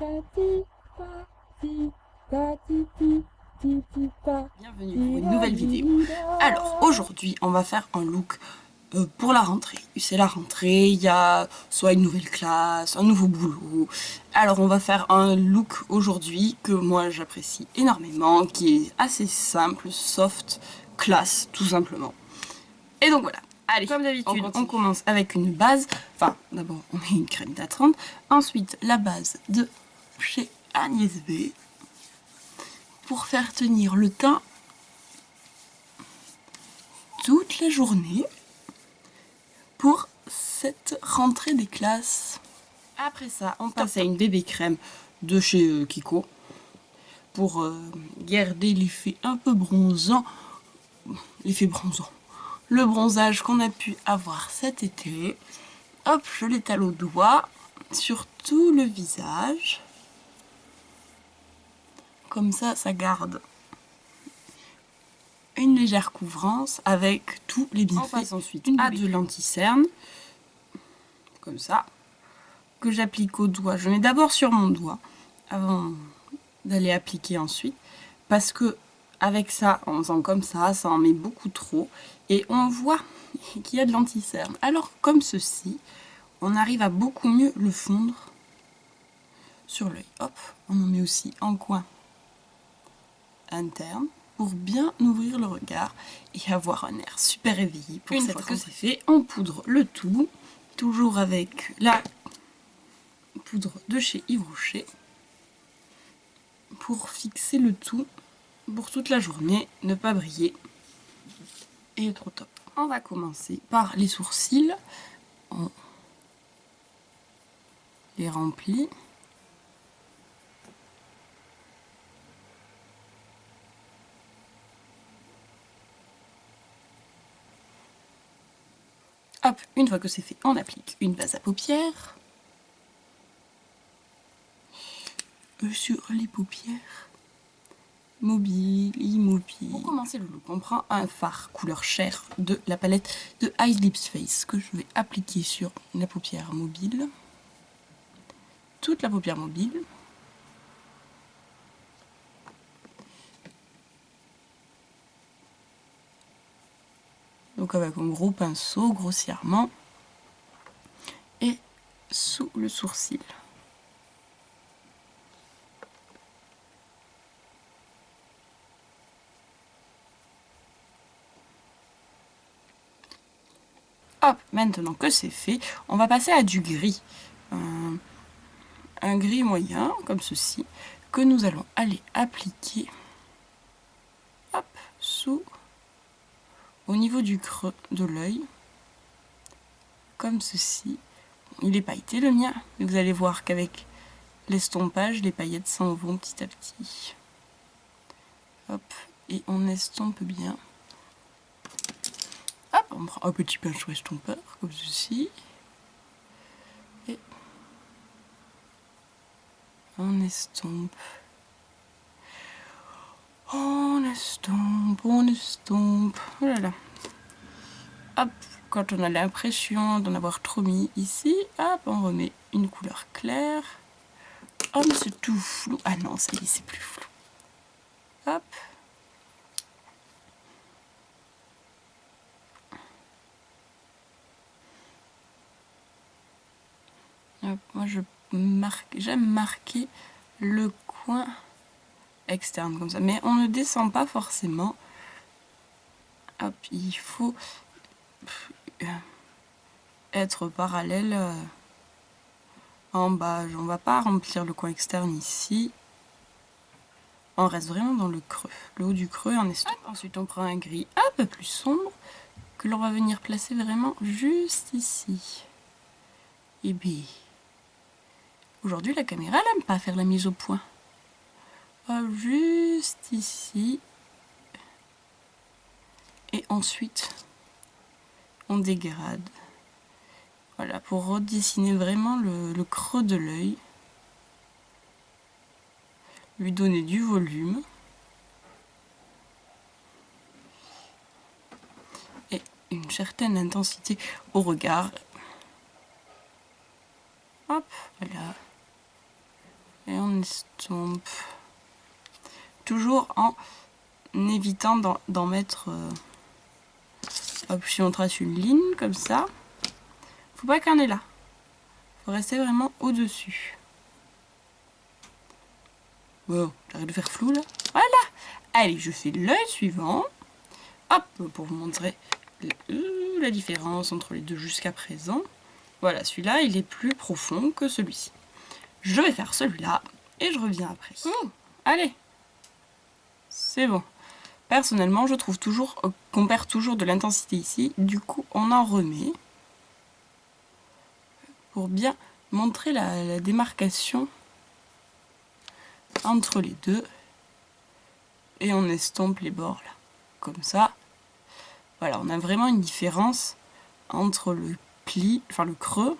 Bienvenue pour une nouvelle vidéo. Alors aujourd'hui on va faire un look pour la rentrée. C'est la rentrée, il y a soit une nouvelle classe, un nouveau boulot. Alors on va faire un look aujourd'hui que moi j'apprécie énormément, qui est assez simple, soft, classe tout simplement. Et donc voilà. Allez, comme d'habitude, on commence avec une base. Enfin, d'abord, on met une crème hydratante. Ensuite, la base de chez Agnès B. Pour faire tenir le teint toute la journée pour cette rentrée des classes. Après ça, on passe à une bébé crème de chez Kiko pour garder l'effet un peu bronzant. L'effet bronzant. Le bronzage qu'on a pu avoir cet été. Hop, je l'étale au doigt sur tout le visage. Comme ça, ça garde une légère couvrance avec tous les bienfaits. On passe ensuite à de l'anti-cerne, comme ça, que j'applique au doigt. Je mets d'abord sur mon doigt avant d'aller appliquer ensuite, parce que avec ça, en faisant comme ça en met beaucoup trop et on voit qu'il y a de l'anti-cerne. Alors comme ceci, on arrive à beaucoup mieux le fondre sur l'œil. Hop, on en met aussi en coin interne pour bien ouvrir le regard et avoir un air super éveillé. Pour une fois que c'est fait, on poudre le tout, toujours avec la poudre de chez Yves Rocher, pour fixer le tout pour toute la journée, ne pas briller et être au top. On va commencer par les sourcils. On les remplit. Hop, une fois que c'est fait, on applique une base à paupières. Sur les paupières. Mobile, immobile. Pour commencer le look, on prend un fard couleur chair de la palette de Eyes Lips Face que je vais appliquer sur la paupière mobile. Toute la paupière mobile. Donc avec un gros pinceau, grossièrement. Et sous le sourcil. Hop, maintenant que c'est fait, on va passer à du gris. Un gris moyen, comme ceci, que nous allons aller appliquer hop, au niveau du creux de l'œil, comme ceci. Il est pailleté le mien, mais vous allez voir qu'avec l'estompage, les paillettes s'en vont petit à petit. Hop, et on estompe bien. Hop, on prend un petit pinceau estompeur, comme ceci. Et on estompe. On estompe, on estompe. Oh là là. Hop, quand on a l'impression d'en avoir trop mis ici, hop, on remet une couleur claire. Oh, mais c'est tout flou. Ah non, ça y est, c'est plus flou. Hop. Hop, moi, j'aime marquer le coin externe comme ça, mais on ne descend pas forcément. Hop, il faut être parallèle en bas. On ne va pas remplir le coin externe ici. On reste vraiment dans le creux, le haut du creux en estompe. Ensuite, on prend un gris un peu plus sombre que l'on va venir placer vraiment juste ici. Et bien, aujourd'hui, la caméra n'aime pas faire la mise au point. Juste ici. Et ensuite, on dégrade. Voilà, pour redessiner vraiment le creux de l'œil. Lui donner du volume. Et une certaine intensité au regard. Hop, voilà. Et on estompe. Toujours en évitant d'en mettre... Hop, si on trace une ligne comme ça, faut pas qu'on ait là. Faut rester vraiment au-dessus. Bon, j'arrête de faire flou là. Voilà. Allez, je fais l'œil suivant. Hop, pour vous montrer la différence entre les deux jusqu'à présent. Voilà, celui-là, il est plus profond que celui-ci. Je vais faire celui-là et je reviens après. Allez, c'est bon. Personnellement, je trouve toujours qu'on perd toujours de l'intensité ici. Du coup, on en remet pour bien montrer la démarcation entre les deux. Et on estompe les bords là, comme ça. Voilà, on a vraiment une différence entre le pli, enfin le creux,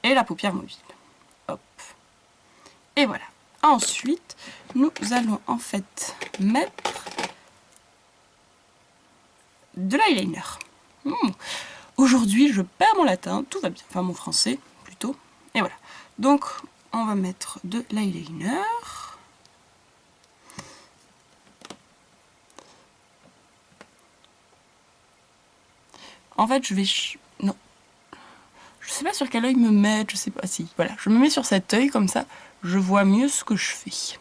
et la paupière mobile. Hop. Et voilà. Ensuite, nous allons en fait mettre de l'eyeliner. Aujourd'hui, je perds mon latin, tout va bien. Enfin, mon français, plutôt. Et voilà. Donc, on va mettre de l'eyeliner. En fait, je vais... Non. Je sais pas sur quel œil me mettre, je sais pas si... Voilà, je me mets sur cet œil, comme ça, je vois mieux ce que je fais.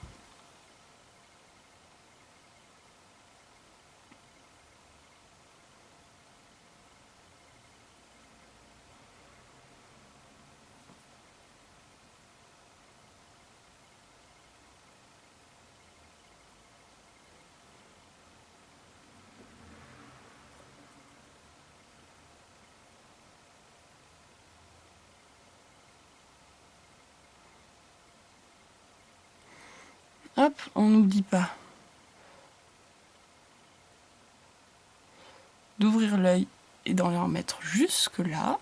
Hop, on n'oublie pas d'ouvrir l'œil et d'en en mettre jusque là.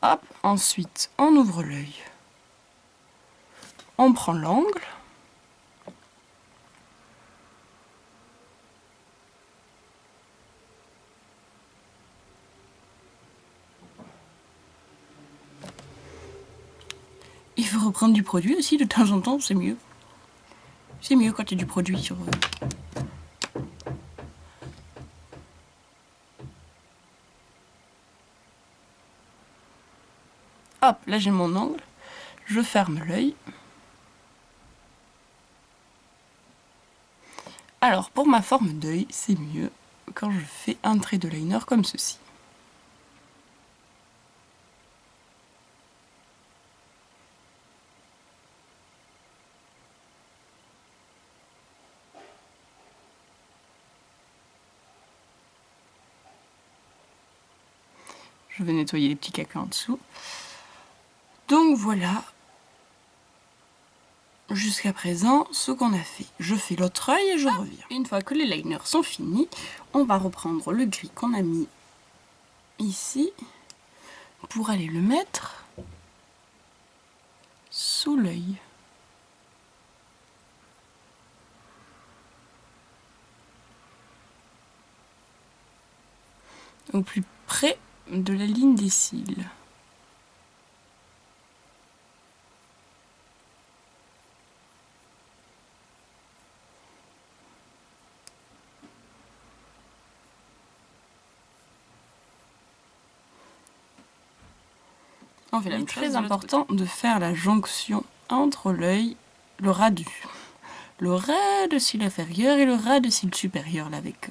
Hop, ensuite on ouvre l'œil. On prend l'angle. Il faut reprendre du produit aussi de temps en temps, c'est mieux. C'est mieux quand il y a du produit sur... Hop, là j'ai mon angle. Je ferme l'œil. Alors, pour ma forme d'œil, c'est mieux quand je fais un trait de liner comme ceci. Je vais nettoyer les petits caca en dessous. Donc voilà, jusqu'à présent, ce qu'on a fait. Je fais l'autre œil et je reviens. Une fois que les liners sont finis, on va reprendre le gris qu'on a mis ici pour aller le mettre sous l'œil. Au plus près de la ligne des cils. On fait la même chose. Très important de faire la jonction entre l'œil, le ras de cil inférieur et le ras de cil supérieur là, avec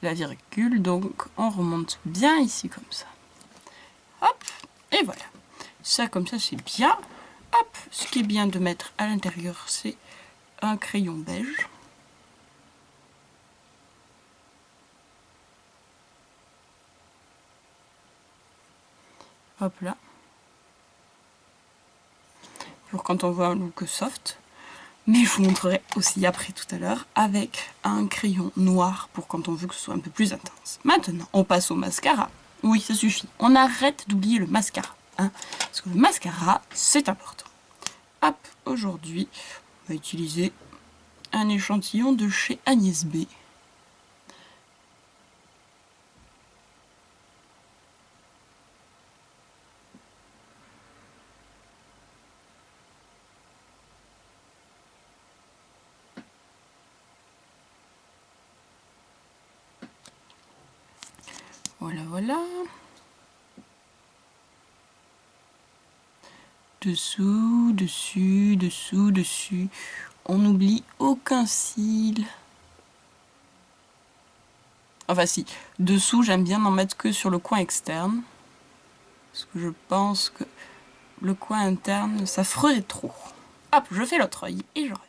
la virgule. Donc on remonte bien ici comme ça. Hop, et voilà. Ça comme ça c'est bien. Hop, ce qui est bien de mettre à l'intérieur c'est un crayon beige. Hop là. Pour quand on voit un look soft. Mais je vous montrerai aussi après tout à l'heure avec un crayon noir pour quand on veut que ce soit un peu plus intense. Maintenant, on passe au mascara. Oui, ça suffit. On arrête d'oublier le mascara. Hein, parce que le mascara, c'est important. Hop, aujourd'hui, on va utiliser un échantillon de chez Agnès B. Voilà, voilà. Dessous, dessus, dessous, dessus. On n'oublie aucun cil. Enfin si, dessous, j'aime bien n'en mettre que sur le coin externe. Parce que je pense que le coin interne, ça ferait trop. Hop, je fais l'autre œil et je reviens.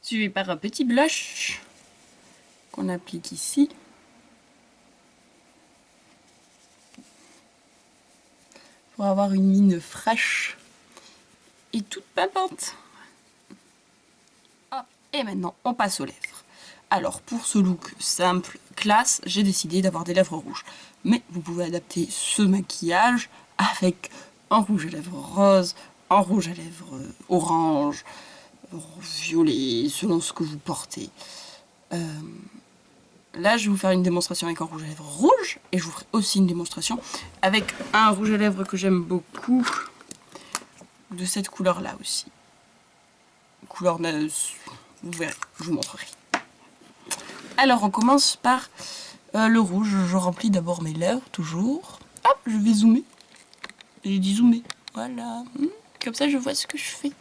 Suivi par un petit blush qu'on applique ici. Pour avoir une mine fraîche et toute pimpante. Ah, et maintenant, on passe aux lèvres. Alors, pour ce look simple, classe, j'ai décidé d'avoir des lèvres rouges. Mais vous pouvez adapter ce maquillage avec un rouge à lèvres rose, un rouge à lèvres orange, violet, selon ce que vous portez. Là, je vais vous faire une démonstration avec un rouge à lèvres rouge, et je vous ferai aussi une démonstration avec un rouge à lèvres que j'aime beaucoup, de cette couleur-là aussi. Couleur, vous verrez, je vous montrerai. Alors, on commence par le rouge. Je remplis d'abord mes lèvres, toujours. Hop, je vais zoomer. J'ai dit zoomer, voilà. Comme ça, je vois ce que je fais.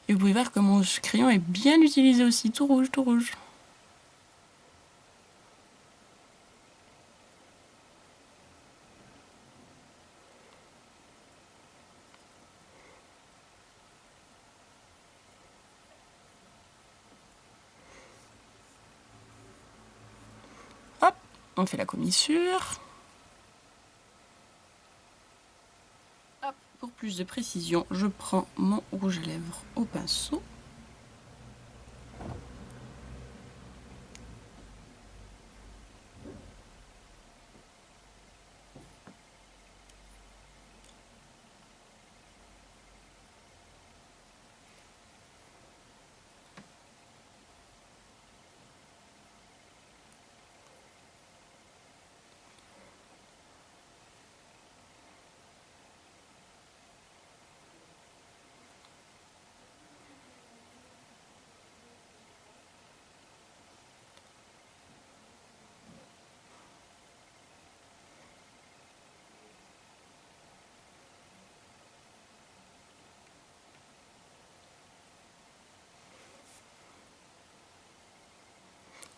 Et vous pouvez voir que mon crayon est bien utilisé aussi, tout rouge, tout rouge. Hop, on fait la commissure. Hop, pour plus de précision, je prends mon rouge à lèvres au pinceau.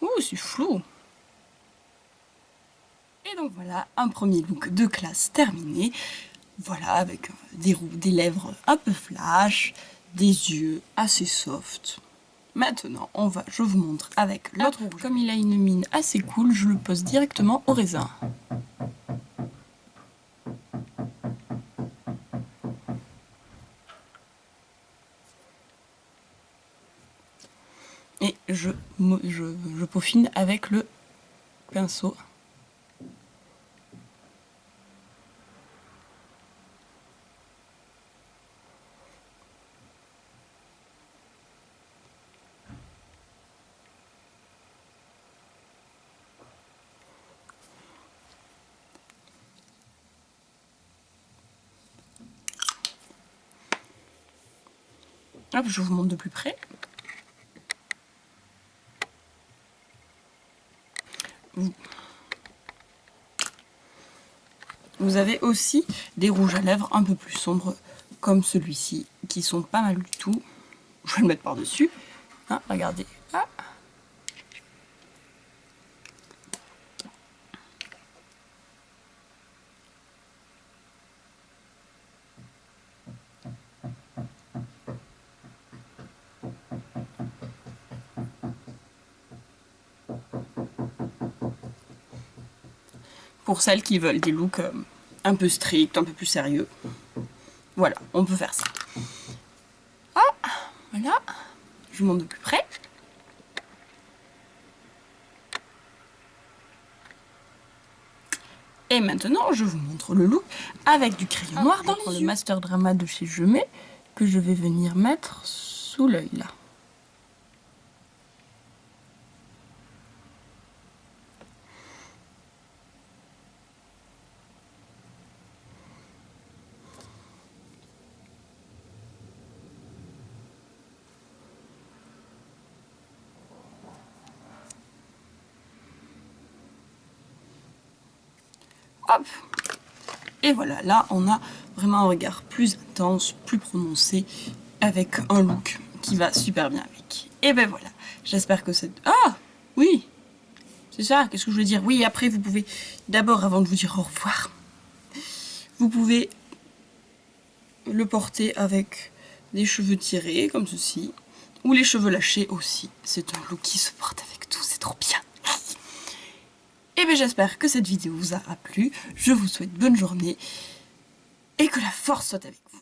Ouh, c'est flou. Et donc voilà, un premier look de classe terminé. Voilà, avec des lèvres un peu flash, des yeux assez soft. Maintenant, je vous montre avec l'autre rouge. Comme il a une mine assez cool, je le pose directement au raisin. Et je peaufine avec le pinceau. Hop, je vous montre de plus près. Vous avez aussi des rouges à lèvres un peu plus sombres, comme celui-ci, qui sont pas mal du tout. Je vais le mettre par-dessus. Hein, regardez. Ah. Pour celles qui veulent des looks un peu stricts, un peu plus sérieux. Voilà, on peut faire ça. Ah, voilà. Je vous montre de plus près. Et maintenant, je vous montre le look avec du crayon noir dans les yeux. Le Master Drama de chez Jemet, que je vais venir mettre sous l'œil là. hop. Et voilà, là on a vraiment un regard plus intense, plus prononcé, avec un look qui va super bien avec. Et ben voilà, j'espère que c'est... Ah oui, c'est ça, qu'est-ce que je voulais dire? Oui, après vous pouvez, d'abord avant de vous dire au revoir, vous pouvez le porter avec des cheveux tirés, comme ceci, ou les cheveux lâchés aussi. C'est un look qui se porte avec tout, c'est trop bien. Et bien j'espère que cette vidéo vous aura plu, je vous souhaite bonne journée, et que la force soit avec vous.